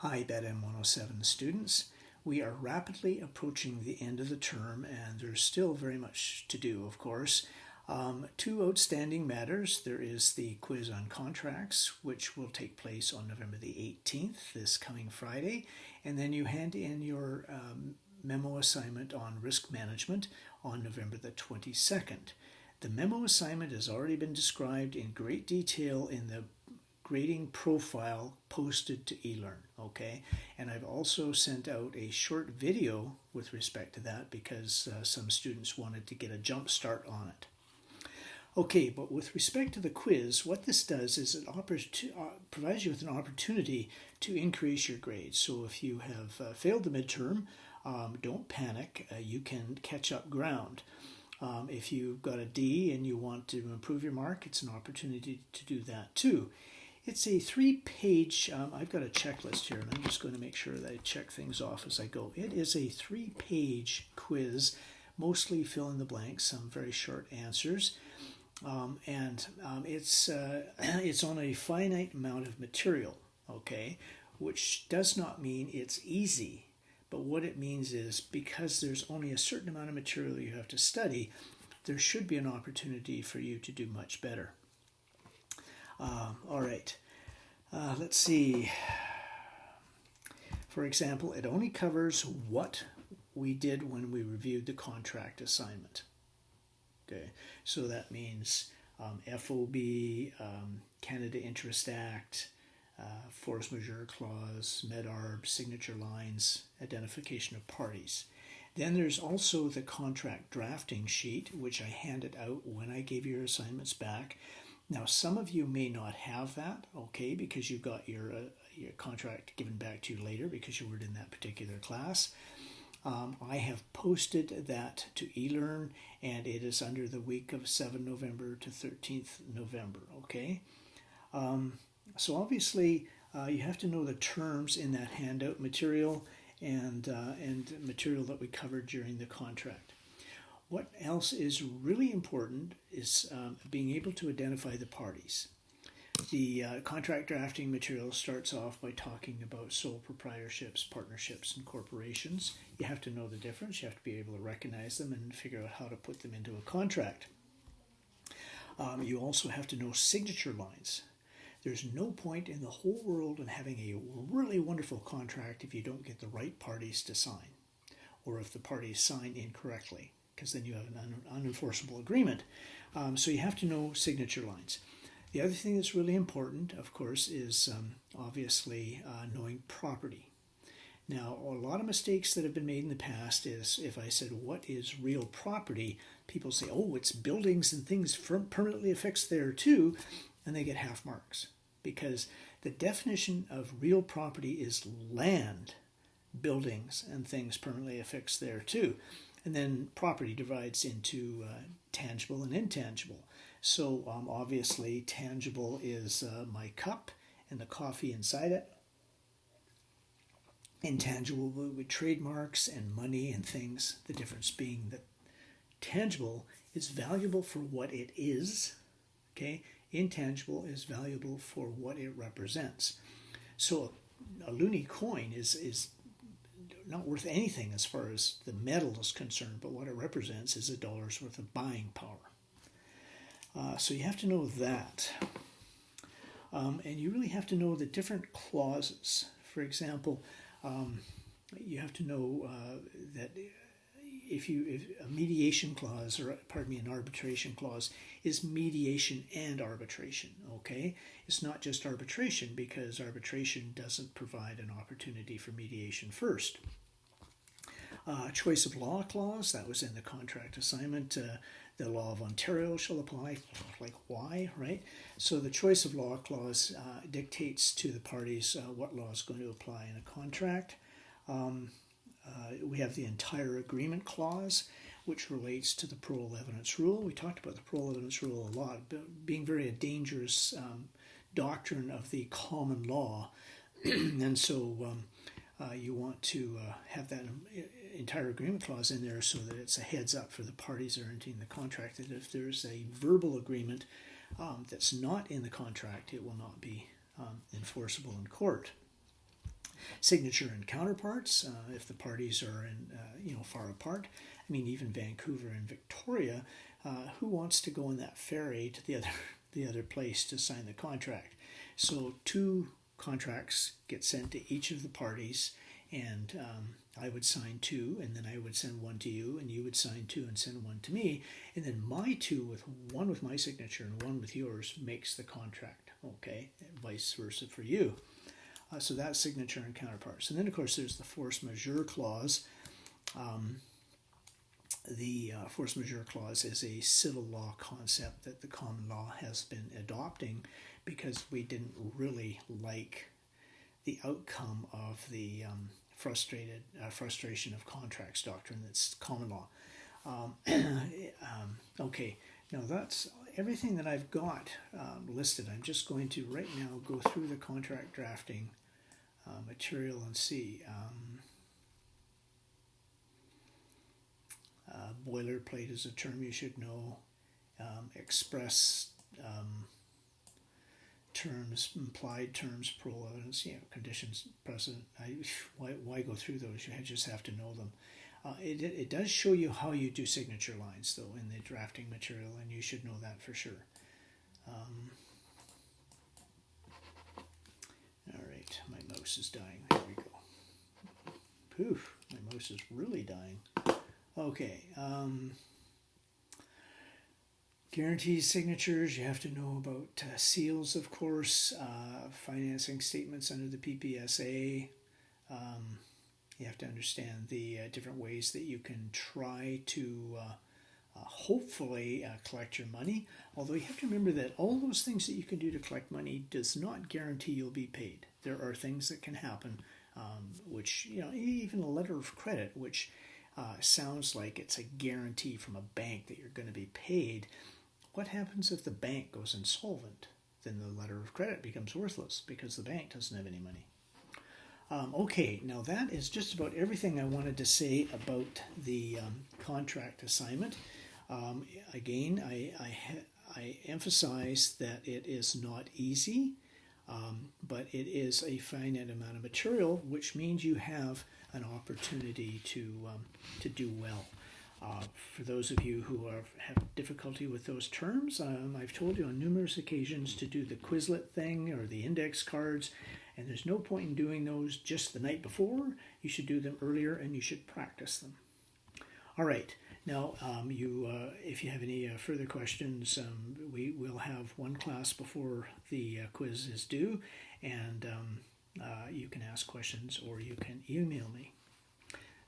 Hi, BEDM 107 students. We are rapidly approaching the end of the term, and there's still very much to do, of course. Two outstanding matters. There is the quiz on contracts, which will take place on November the 18th, this coming Friday, and then you hand in your memo assignment on risk management on November the 22nd. The memo assignment has already been described in great detail in the grading profile posted to eLearn, okay? And I've also sent out a short video with respect to that because some students wanted to get a jump start on it. Okay, but with respect to the quiz, what this does is it provides you with an opportunity to increase your grades. So if you have failed the midterm, don't panic. You can catch up ground. If you've got a D and you want to improve your mark, it's an opportunity to do that too. It's a 3-page, I've got a checklist here, and I'm just going to make sure that I check things off as I go. It is a 3-page quiz, mostly fill in the blanks, some very short answers. It's on a finite amount of material, okay, which does not mean it's easy, but what it means is because there's only a certain amount of material you have to study, there should be an opportunity for you to do much better. All right, let's see. For example, it only covers what we did when we reviewed the contract assignment. Okay, so that means FOB, Canada Interest Act, Force Majeure Clause, MedArb, signature lines, identification of parties. Then there's also the contract drafting sheet, which I handed out when I gave your assignments back. Now, some of you may not have that, okay, because you got your contract given back to you later because you were in that particular class. I have posted that to eLearn, and it is under the week of 7 November to 13th November, okay? So obviously, you have to know the terms in that handout material and material that we covered during the contract. What else is really important is being able to identify the parties. The contract drafting material starts off by talking about sole proprietorships, partnerships, and corporations. You have to know the difference. You have to be able to recognize them and figure out how to put them into a contract. You also have to know signature lines. There's no point in the whole world in having a really wonderful contract if you don't get the right parties to sign, or if the parties sign incorrectly, because then you have an unenforceable agreement. So you have to know signature lines. The other thing that's really important, of course, is obviously knowing property. Now, a lot of mistakes that have been made in the past is if I said, what is real property? People say, oh, it's buildings and things permanently affixed there too, and they get half marks. Because the definition of real property is land, buildings, and things permanently affixed there too. And then property divides into tangible and intangible. So obviously tangible is my cup and the coffee inside it. Intangible would be trademarks and money and things. The difference being that tangible is valuable for what it is. Okay, intangible is valuable for what it represents. So a loonie coin is not worth anything as far as the metal is concerned, but what it represents is $1 worth of buying power. So you have to know that. And you really have to know the different clauses. For example, you have to know that if a mediation clause, or an arbitration clause, is mediation and arbitration, okay? It's not just arbitration, because arbitration doesn't provide an opportunity for mediation first. Choice of law clause, that was in the contract assignment. The law of Ontario shall apply, like why, right? So the choice of law clause dictates to the parties what law is going to apply in a contract. We have the entire agreement clause, which relates to the parole evidence rule. We talked about the parole evidence rule a lot, being very a dangerous doctrine of the common law. And so you want to have that entire agreement clause in there so that it's a heads up for the parties that are entering the contract that if there's a verbal agreement that's not in the contract, it will not be enforceable in court. signature and counterparts, if the parties are far apart. I mean, even Vancouver and Victoria, who wants to go on that ferry to the other place to sign the contract? So 2 contracts get sent to each of the parties, and I would sign 2, and then I would send 1 to you, and you would sign 2 and send 1 to me, and then my 2 with 1 with my signature and 1 with yours makes the contract. Okay, and vice versa for you. So that's signature and counterparts, and then of course there's the force majeure clause. The force majeure clause is a civil law concept that the common law has been adopting because we didn't really like the outcome of the frustration of contracts doctrine that's common law. Okay, now that's everything that I've got listed. I'm just going to right now go through the contract drafting material and see. Boilerplate is a term you should know. Express terms, implied terms, parole evidence, conditions precedent. Why go through those? You just have to know them. It does show you how you do signature lines, though, in the drafting material, and you should know that for sure. All right, my mouse is dying. There we go. Poof, my mouse is really dying. Okay. Guarantees, signatures, you have to know about seals, of course, financing statements under the PPSA. You have to understand the different ways that you can try to hopefully collect your money. Although you have to remember that all those things that you can do to collect money does not guarantee you'll be paid. There are things that can happen, which, even a letter of credit, which sounds like it's a guarantee from a bank that you're going to be paid. What happens if the bank goes insolvent? Then the letter of credit becomes worthless because the bank doesn't have any money. Okay, now that is just about everything I wanted to say about the contract assignment. Again, I emphasize that it is not easy, but it is a finite amount of material, which means you have an opportunity to do well. For those of you who have difficulty with those terms, I've told you on numerous occasions to do the Quizlet thing or the index cards, and there's no point in doing those just the night before. You should do them earlier, and you should practice them. All right. Now, if you have any further questions, we will have one class before the quiz is due, and you can ask questions or you can email me.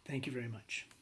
Thank you very much.